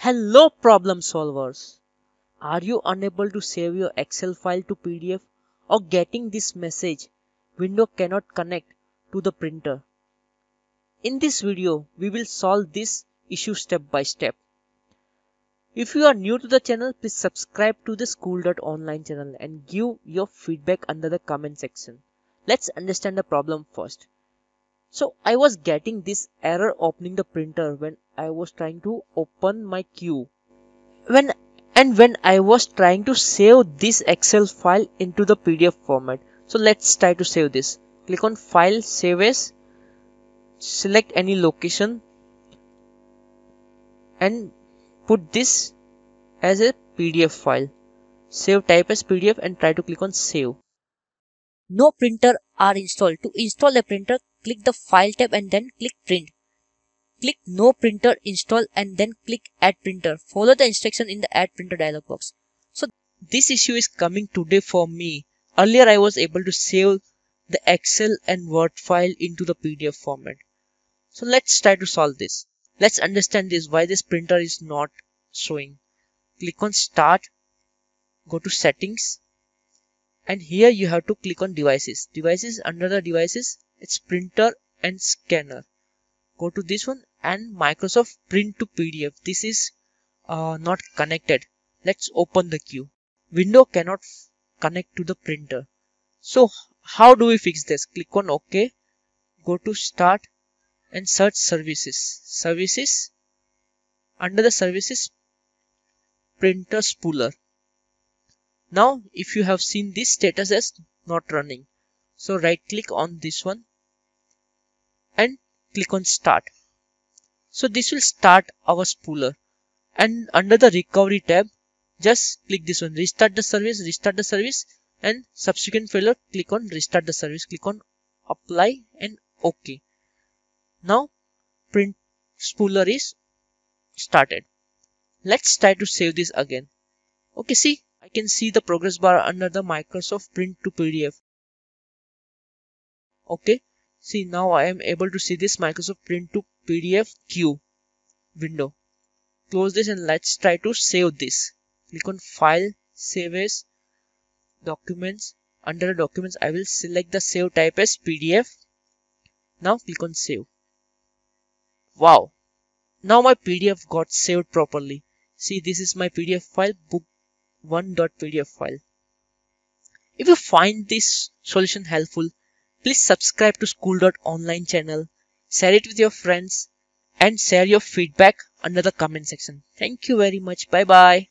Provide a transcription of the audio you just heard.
Hello problem solvers. Are you unable to save your Excel file to PDF or getting this message window cannot connect to the printer? In this video, we will solve this issue step by step. If you are new to the channel, please subscribe to the School.Online channel and give your feedback under the comment section. Let's understand the problem first. So I was getting this error opening the printer when I was trying to open my queue. When I was trying to save this Excel file into the PDF format. So let's try to save this. Click on File, Save As, select any location and put this as a PDF file. Save type as PDF and try to click on Save. No printer are installed. To install a printer, click the File tab and then click Print. Click No Printer Install and then click Add Printer. Follow the instruction in the Add Printer dialog box. So this issue is coming today for me. Earlier I was able to save the Excel and Word file into the PDF format. So let's try to solve this. Let's understand this, why this printer is not showing. Click on Start, go to Settings, and here you have to click on Devices. Devices, under the Devices, it's Printer and Scanner. Go to this one and Microsoft Print to PDF. This is not connected. Let's open the queue. Window cannot connect to the printer. So how do we fix this? Click on OK. Go to Start and search Services. Services. Under the Services, Printer Spooler. Now if you have seen this status as not running, so right click on this one and click on Start. So this will start our spooler, and under the Recovery tab, just click this one, restart the service, and subsequent failure, click on Restart the service, click on Apply and OK. Now print spooler is started. Let's try to save this again. Okay, see, I can see the progress bar under the Microsoft Print to PDF. Okay, see, now I am able to see this Microsoft Print to PDF queue window. Close this and let's try to save this. Click on File, Save As, Documents. Under Documents, I will select the save type as PDF. Now click on Save. Wow! Now my PDF got saved properly. See, this is my PDF file, book1.pdf file. If you find this solution helpful, please subscribe to School.Online channel, share it with your friends, and share your feedback under the comment section. Thank you very much. Bye bye.